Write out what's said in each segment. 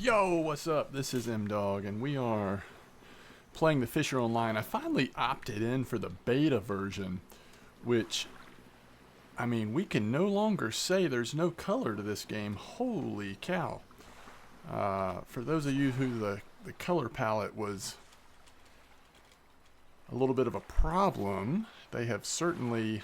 Yo, what's up? This is M-Dog, and we are playing The Fisher Online. I finally opted in for the beta version, which, I mean, we can no longer say there's no color to this game. Holy cow. For those of you who the color palette was a little bit of a problem, they have certainly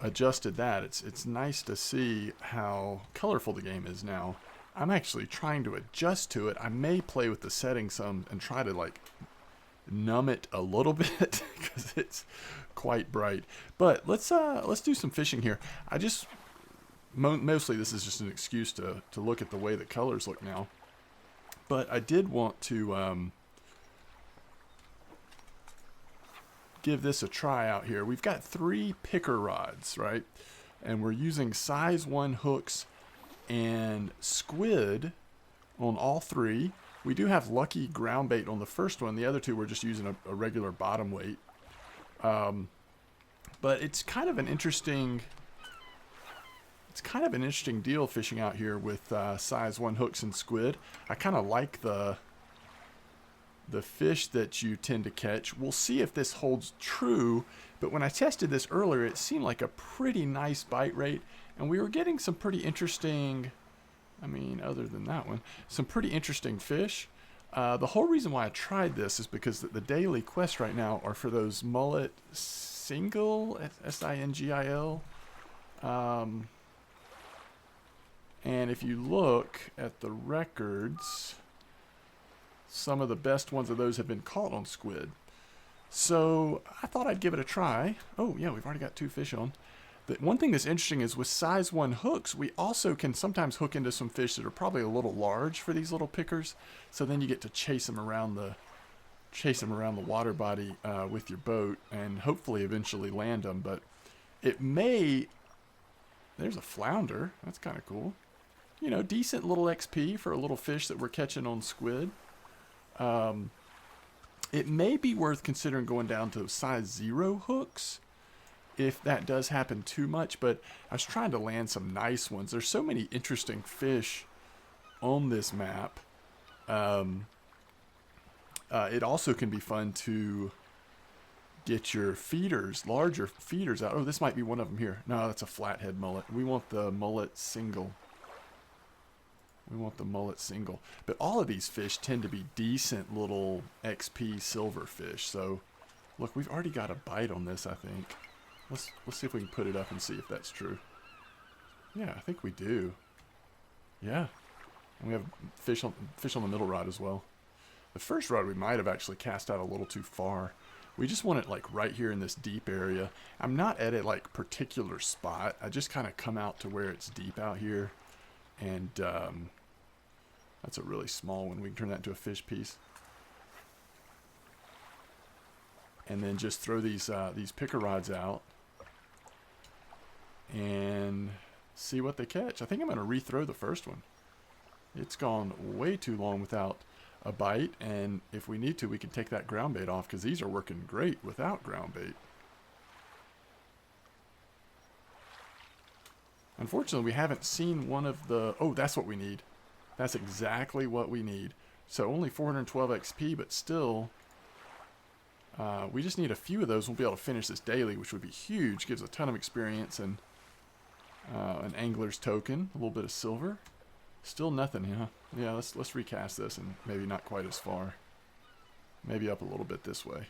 adjusted that. It's nice to see how colorful the game is now. I'm actually trying to adjust to it. I may play with the settings some and try to like numb it a little bit because it's quite bright. But let's do some fishing here. I just mostly this is just an excuse to look at the way the colors look now. But I did want to give this a try out here. We've got 3 picker rods, right? And we're using size 1 hooks and squid on all 3. We do have lucky ground bait on the first one. The other 2 we're just using a regular bottom weight. But it's kind of an interesting deal fishing out here with size 1 hooks and squid. I kind of like the fish that you tend to catch. We'll see if this holds true, but when I tested this earlier, it seemed like a pretty nice bite rate, and we were getting some pretty interesting, I mean, other than that one, some pretty interesting fish. The whole reason why I tried this is because the daily quests right now are for those mullet single, S-I-N-G-I-L. And if you look at the records, some of the best ones of those have been caught on squid. So I thought I'd give it a try. Oh yeah, we've already got 2 fish on. The one thing that's interesting is with size 1 hooks, we also can sometimes hook into some fish that are probably a little large for these little pickers. So then you get to chase them around the water body with your boat and hopefully eventually land them. But it may... There's a flounder. That's kind of cool. You know, decent little XP for a little fish that we're catching on squid. It may be worth considering going down to size 0 hooks if that does happen too much, but I was trying to land some nice ones. There's so many interesting fish on this map. It also can be fun to get your feeders, larger feeders out. Oh, this might be one of them here. No, that's a flathead mullet. We want the mullet single. But all of these fish tend to be decent little XP silver fish. So, look, we've already got a bite on this, I think. Let's see if we can put it up and see if that's true. Yeah, I think we do. Yeah. And we have fish on the middle rod as well. The first rod we might have actually cast out a little too far. We just want it like right here in this deep area. I'm not at a like particular spot. I just kind of come out to where it's deep out here. And that's a really small one. We can turn that into a fish piece. And then just throw these picker rods out and see what they catch. I think I'm going to rethrow the first one. It's gone way too long without a bite, and if we need to, we can take that ground bait off because these are working great without ground bait. Unfortunately, we haven't seen one of the... Oh, that's what we need. That's exactly what we need. So only 412 XP, but still... we just need a few of those. We'll be able to finish this daily, which would be huge. Gives a ton of experience and an angler's token. A little bit of silver. Still nothing, huh? Yeah, let's recast this and maybe not quite as far. Maybe up a little bit this way.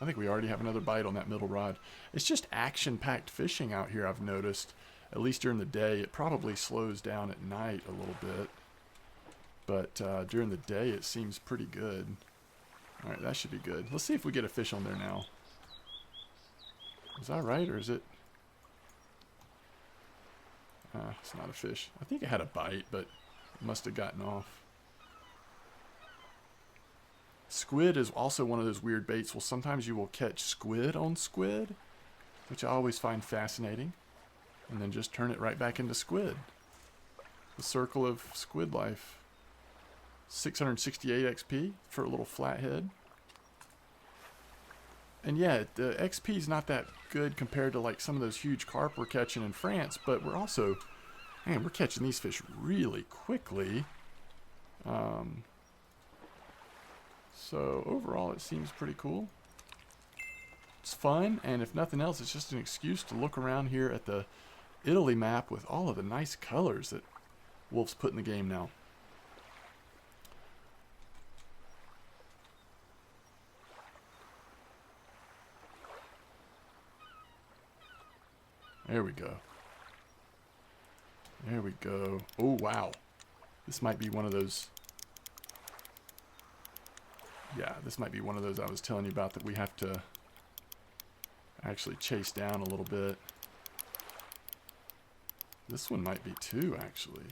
I think we already have another bite on that middle rod. It's just action-packed fishing out here, I've noticed. At least during the day. It probably slows down at night a little bit. But during the day, it seems pretty good. Alright, that should be good. Let's see if we get a fish on there now. Is that right, or is it... it's not a fish. I think it had a bite, but it must have gotten off. Squid is also one of those weird baits. Well, sometimes you will catch squid on squid, which I always find fascinating. And then just turn it right back into squid. The circle of squid life. 668 XP for a little flathead. And yeah, the XP is not that good compared to like some of those huge carp we're catching in France, but we're also, man, we're catching these fish really quickly. So overall, it seems pretty cool. It's fun, and if nothing else, it's just an excuse to look around here at the Italy map with all of the nice colors that Wolf's put in the game now. There we go. There we go. Oh, wow. This might be one of those... Yeah, this might be one of those I was telling you about that we have to actually chase down a little bit. This one might be too, actually.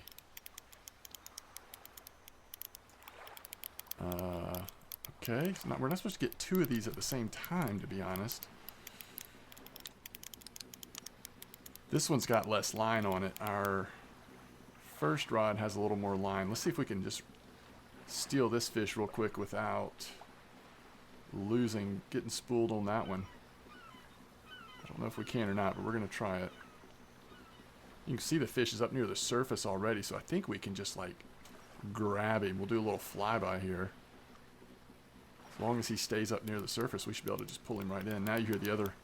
Okay, so we're not supposed to get two of these at the same time, to be honest. This one's got less line on it. Our first rod has a little more line. Let's see if we can just steal this fish real quick without getting spooled on that one. I don't know if we can or not, but we're going to try it. You can see the fish is up near the surface already, so I think we can just like grab him. We'll do a little flyby here. As long as he stays up near the surface, we should be able to just pull him right in. Now you hear the other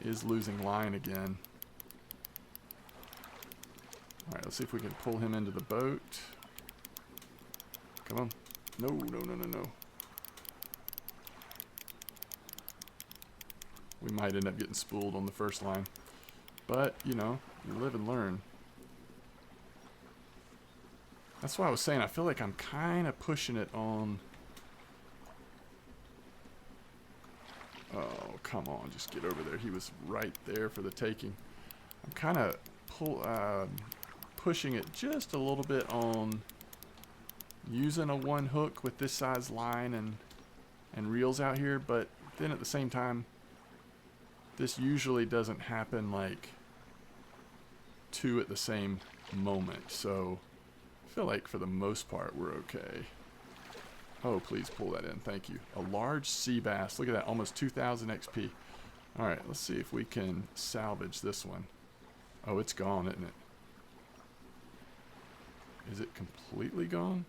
is losing line again. Alright, let's see if we can pull him into the boat. Come on. No, no, no, no, no. We might end up getting spooled on the first line. But, you know, you live and learn. That's why I was saying I feel like I'm kind of pushing it on... Oh, come on, just get over there. He was right there for the taking. I'm kind of pushing it just a little bit on using a one hook with this size line and reels out here, but then at the same time, this usually doesn't happen like two at the same moment, so I feel like for the most part we're okay. Oh, please pull that in, thank you. A large sea bass, look at that, almost 2,000 XP. Alright, let's see if we can salvage this one. Oh, it's gone, isn't it? Is it completely gone?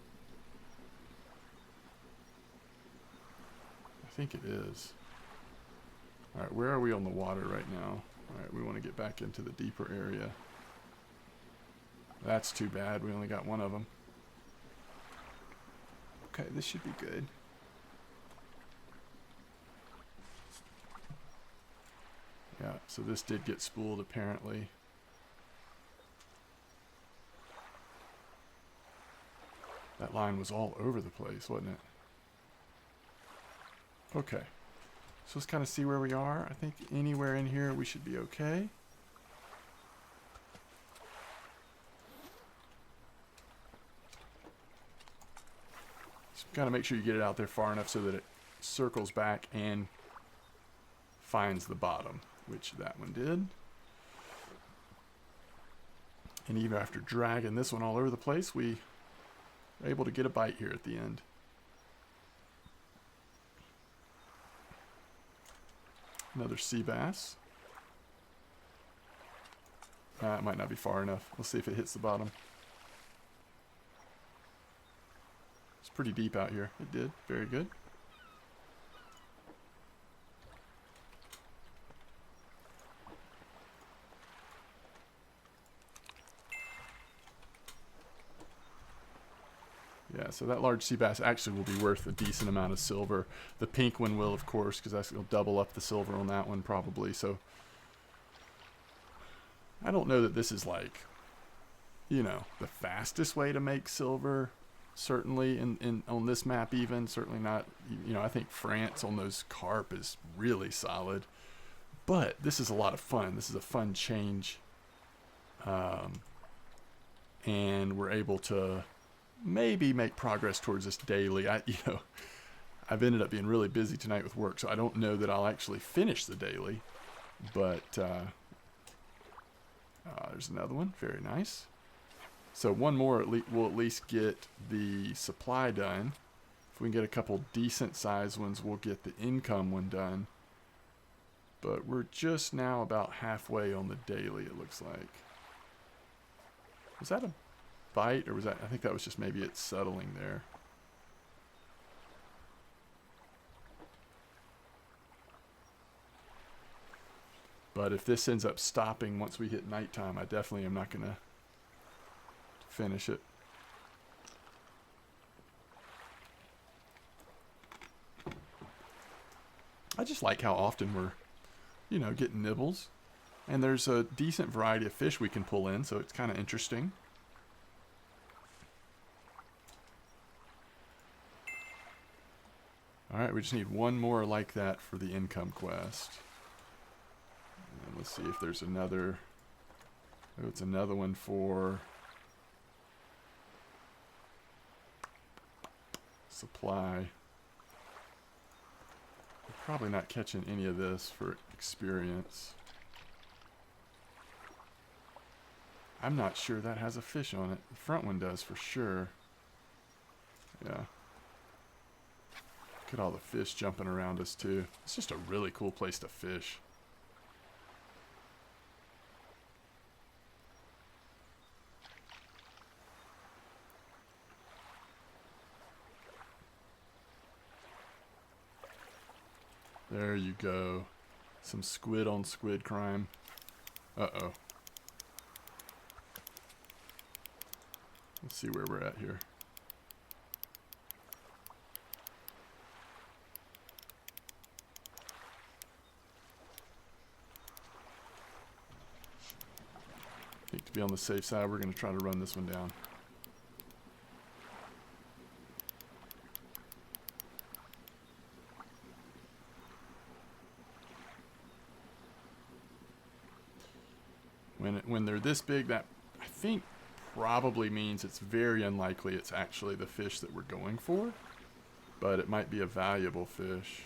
I think it is. Alright, where are we on the water right now? Alright, we want to get back into the deeper area. That's too bad, we only got one of them. Okay, this should be good. Yeah, so this did get spooled apparently. That line was all over the place, wasn't it? Okay. So let's kind of see where we are. I think anywhere in here we should be okay. Just gotta make sure you get it out there far enough so that it circles back and finds the bottom, which that one did. And even after dragging this one all over the place, we were able to get a bite here at the end. Another sea bass. It might not be far enough. We'll see if it hits the bottom. It's pretty deep out here. It did. Very good. Yeah, so that large sea bass actually will be worth a decent amount of silver. The pink one will, of course, because that's going to double up the silver on that one probably. So I don't know that this is like, you know, the fastest way to make silver. Certainly on this map even. Certainly not, you know, I think France on those carp is really solid. But this is a lot of fun. This is a fun change. And we're able to maybe make progress towards this daily. I've ended up being really busy tonight with work, so I don't know that I'll actually finish the daily. But there's another one. Very nice. So one more will at least get the supply done. If we can get a couple decent sized ones, we'll get the income one done. But we're just now about halfway on the daily, it looks like. Was that a bite, or was that, I think that was just maybe it's settling there. But if this ends up stopping once we hit nighttime, I definitely am not going to finish it. I just like how often we're, you know, getting nibbles. And there's a decent variety of fish we can pull in, so it's kind of interesting. Alright, we just need one more like that for the income quest. And let's see if there's another... Oh, it's another one for... supply. We're probably not catching any of this for experience. I'm not sure that has a fish on it. The front one does for sure. Yeah. Look at all the fish jumping around us too. It's just a really cool place to fish. There you go. Some squid on squid crime. Uh-oh. Let's see where we're at here. I think to be on the safe side, we're going to try to run this one down. When they're this big, that I think probably means it's very unlikely it's actually the fish that we're going for, but it might be a valuable fish.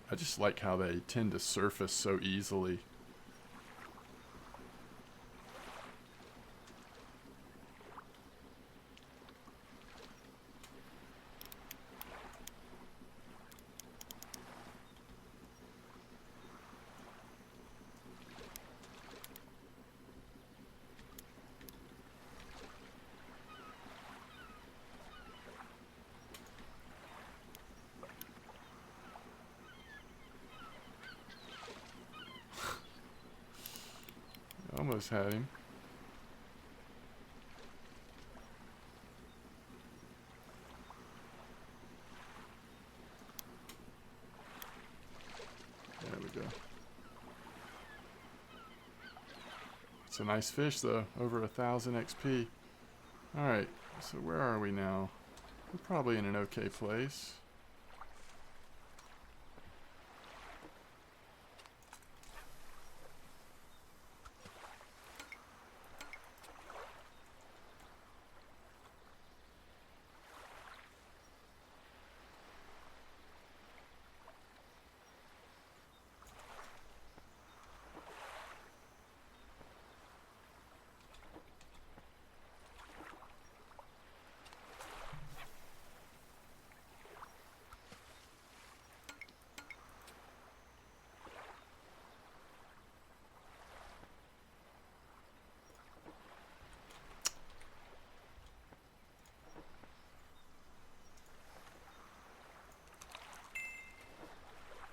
I just like how they tend to surface so easily. Almost had him. There we go. It's a nice fish though, over 1,000 XP. Alright, so where are we now? We're probably in an okay place.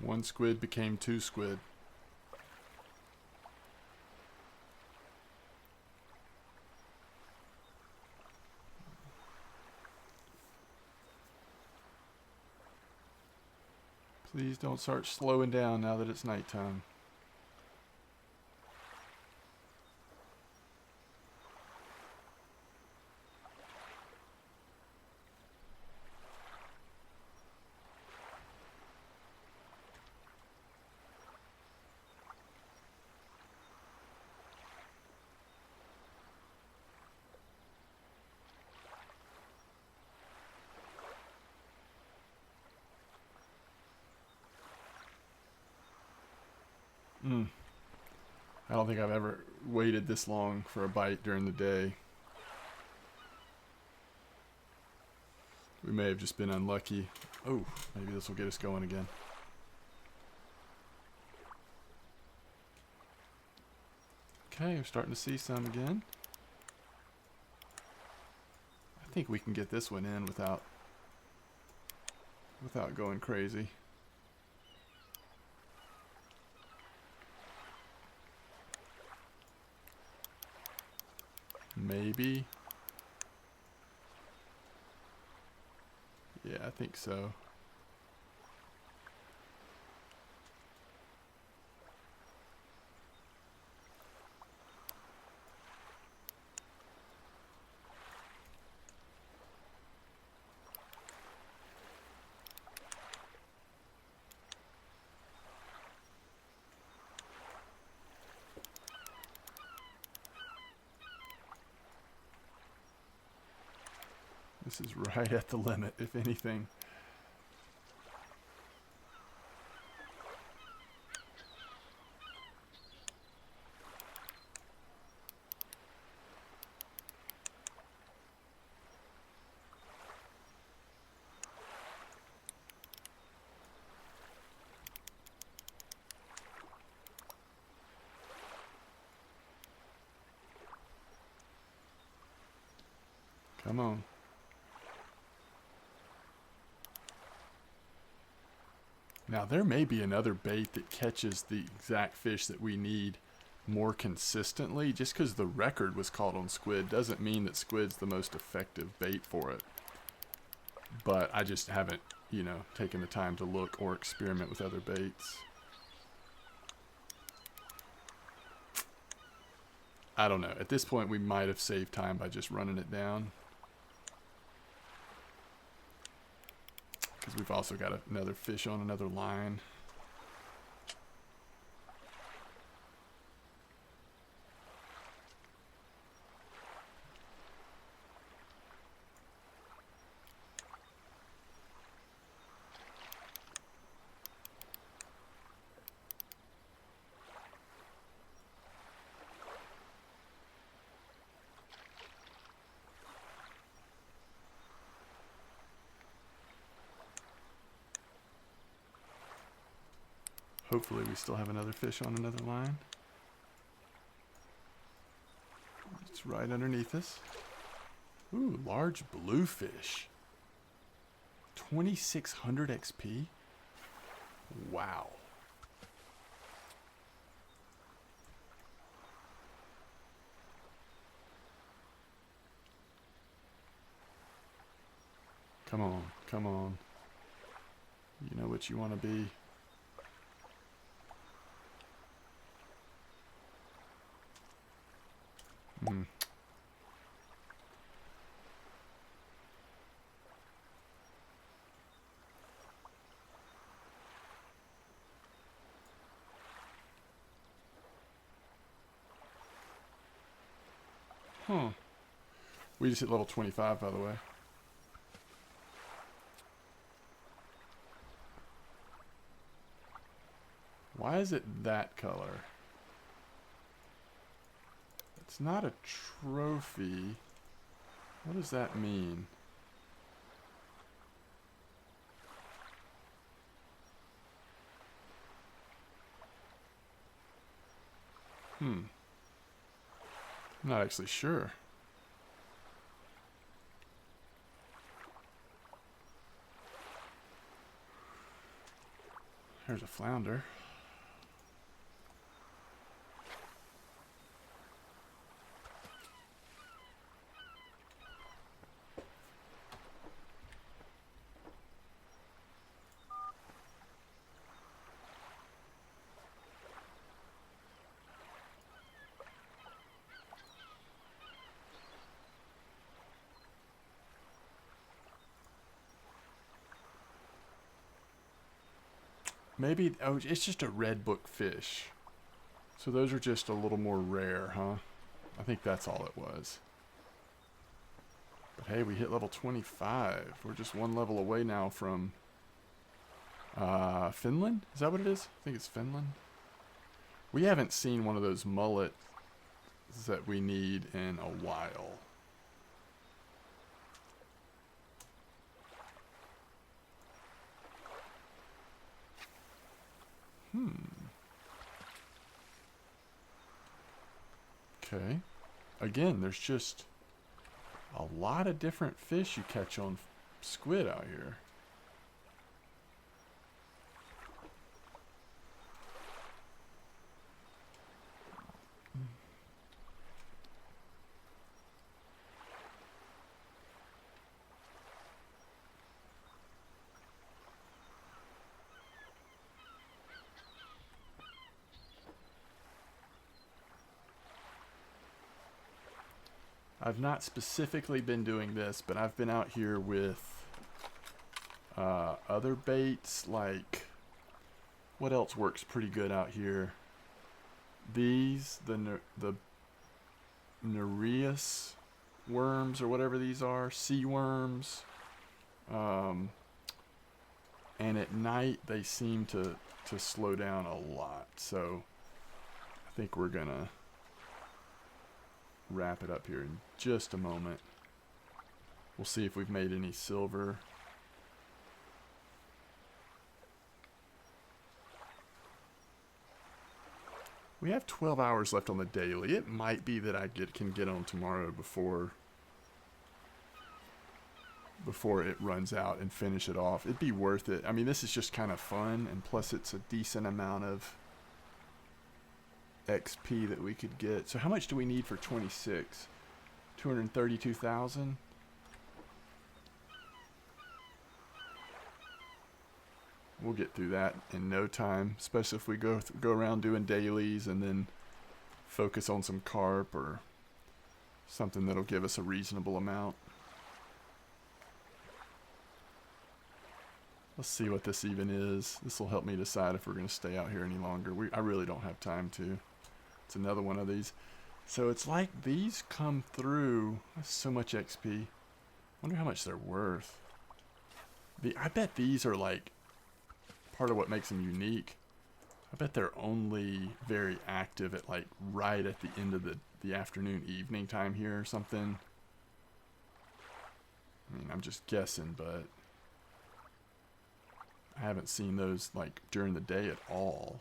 One squid became 2 squid. Please don't start slowing down now that it's nighttime. I don't think I've ever waited this long for a bite during the day. We may have just been unlucky. Oh, maybe this will get us going again. Okay, we're starting to see some again. I think we can get this one in without going crazy. Maybe. Yeah, I think so. This is right at the limit, if anything. Come on. Now, there may be another bait that catches the exact fish that we need more consistently. Just because the record was caught on squid doesn't mean that squid's the most effective bait for it. But I just haven't, you know, taken the time to look or experiment with other baits. I don't know. At this point, we might have saved time by just running it down. Because we've also got another fish on another line. Hopefully we still have another fish on another line. It's right underneath us. Ooh, large bluefish. 2600 XP? Wow. Come on, come on. You know what you want to be. Hmm. Huh. We just hit level 25, by the way. Why is it that color? It's not a trophy. What does that mean? I'm not actually sure. There's a flounder. Maybe, oh, it's just a red book fish. So those are just a little more rare, huh? I think that's all it was. But hey, we hit level 25. We're just one level away now from Finland? Is that what it is? I think it's Finland. We haven't seen one of those mullets that we need in a while. Okay. Again, there's just a lot of different fish you catch on squid out here. I've not specifically been doing this, but I've been out here with other baits, like, what else works pretty good out here? These, the Nereus worms, or whatever these are, sea worms. And at night they seem to slow down a lot. So I think we're gonna wrap it up here in just a moment. We'll see if we've made any silver. We have 12 hours left on the daily. It might be that I can get on tomorrow before it runs out and finish it off. It'd be worth it. I mean, this is just kind of fun, and plus it's a decent amount of XP that we could get. So how much do we need for 26? 232,000? We'll get through that in no time, especially if we go around doing dailies and then focus on some carp or something that'll give us a reasonable amount. Let's see what this even is. This will help me decide if we're going to stay out here any longer. I really don't have time to. It's another one of these. So it's like these come through. That's so much XP. Wonder how much they're worth. I bet these are like part of what makes them unique. I bet they're only very active at like right at the end of the afternoon, evening time here or something. I mean, I'm just guessing, but I haven't seen those like during the day at all.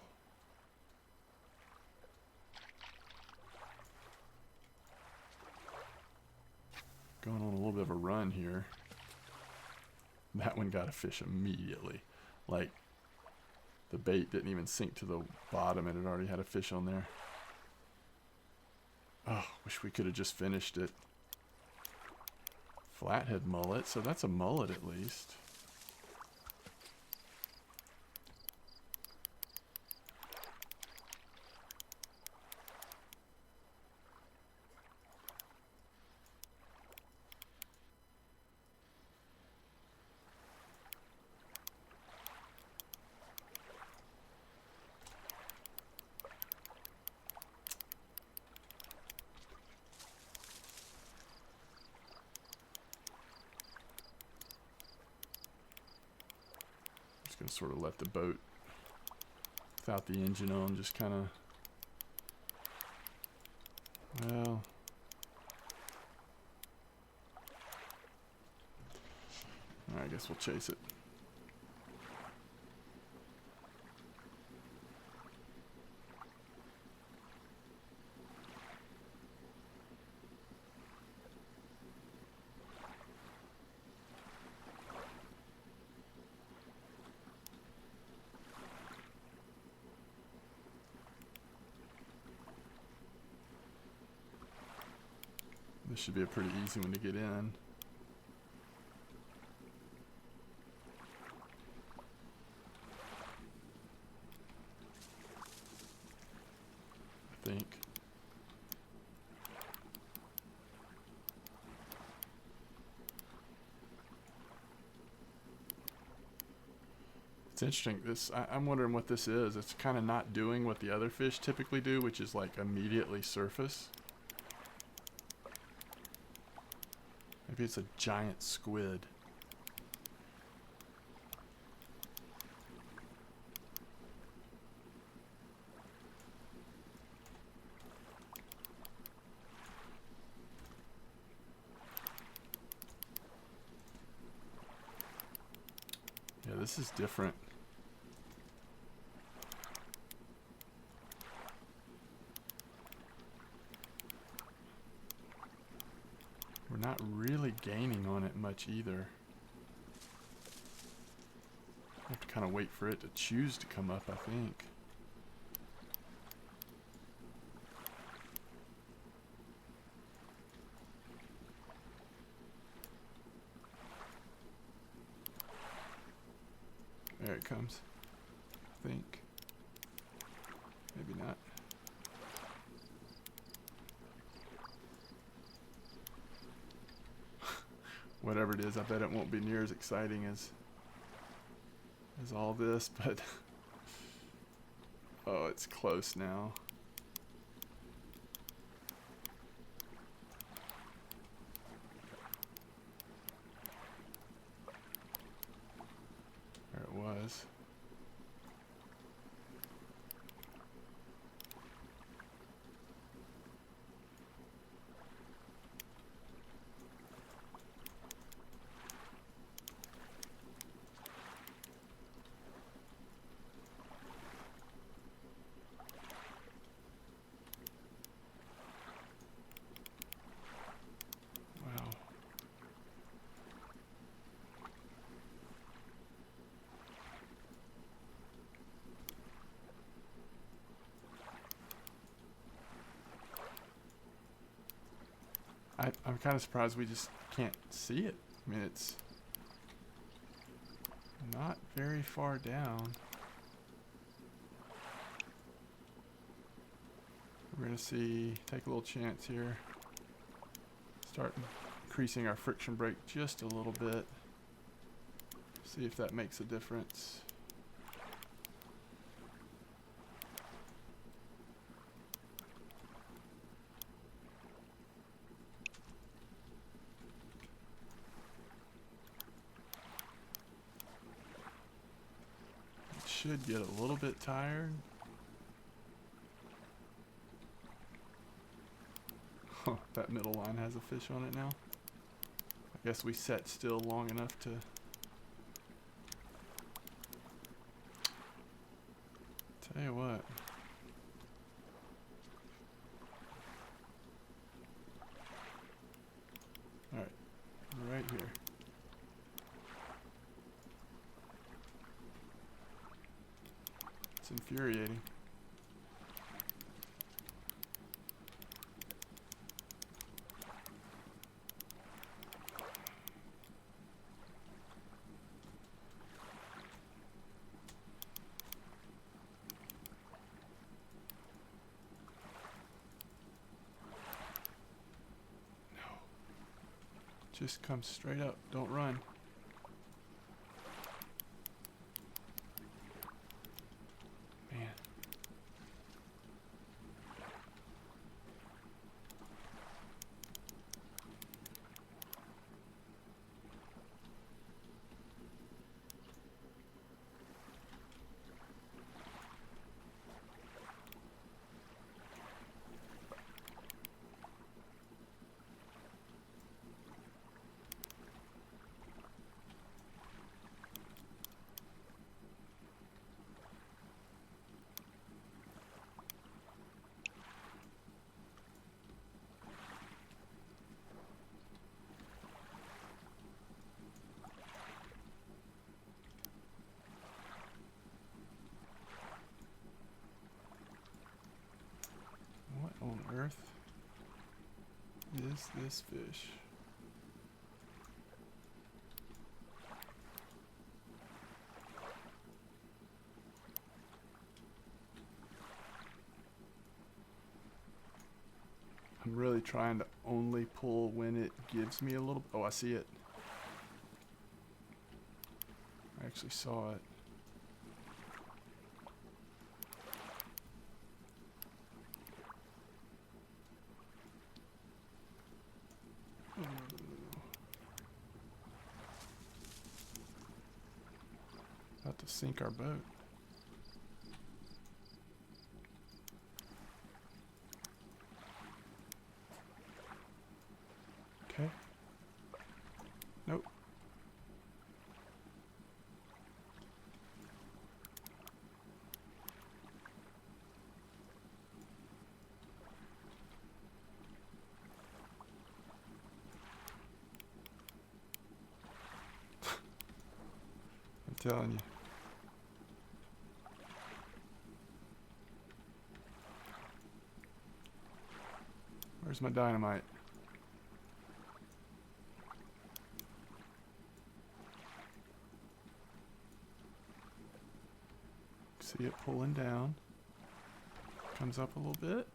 Going on a little bit of a run here. That one got a fish immediately. Like, the bait didn't even sink to the bottom and it already had a fish on there. Oh, wish we could have just finished it. Flathead mullet, so that's a mullet at least. Gonna sort of let the boat without the engine on just kind of, well, I guess we'll chase it. This should be a pretty easy one to get in. I think. It's interesting. I'm wondering what this is. It's kind of not doing what the other fish typically do, which is like immediately surface. Maybe it's a giant squid. Yeah, this is different. not really gaining on it much either. I have to kind of wait for it to choose to come up, I think. There it comes, I think. Maybe not. Whatever it is, I bet it won't be near as exciting as all this, but oh, it's close now. There it was. I'm kind of surprised we just can't see it. I mean, it's not very far down. We're going to see, take a little chance here. Start increasing our friction brake just a little bit. See if that makes a difference. Should get a little bit tired. Huh, that middle line has a fish on it now. I guess we set still long enough to tell you what. Alright, right here. It's infuriating. No. Just come straight up. Don't run. What on earth is this fish? I'm really trying to only pull when it gives me a little. Oh, I see it. I actually saw it. About to sink our boat. Okay. Nope. telling you. Where's my dynamite? See it pulling down. Comes up a little bit.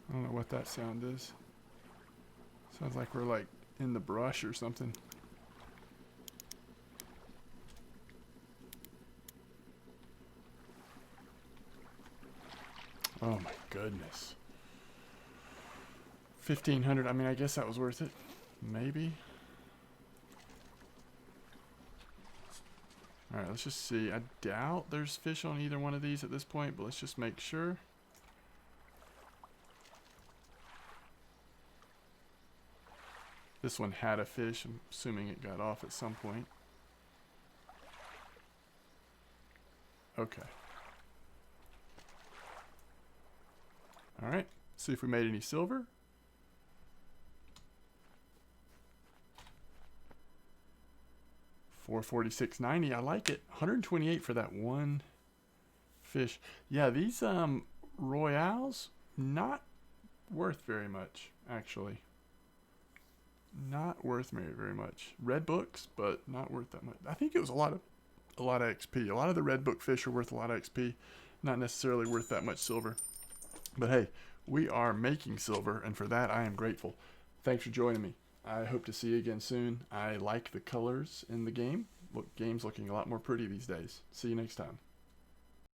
I don't know what that sound is. Sounds like we're like in the brush or something. Oh my goodness. 1,500. I mean, I guess that was worth it. Maybe. Alright, let's just see. I doubt there's fish on either one of these at this point, but let's just make sure. This one had a fish. I'm assuming it got off at some point. Okay. Alright, see if we made any silver. $446.90. I like it. 128 for that one fish. Yeah, these royales not worth very much, actually. Not worth very much. Red books, but not worth that much. I think it was a lot of XP. A lot of the red book fish are worth a lot of XP, not necessarily worth that much silver. But hey, we are making silver, and for that I am grateful. Thanks for joining me. I hope to see you again soon. I like the colors in the game. Game's looking a lot more pretty these days. See you next time.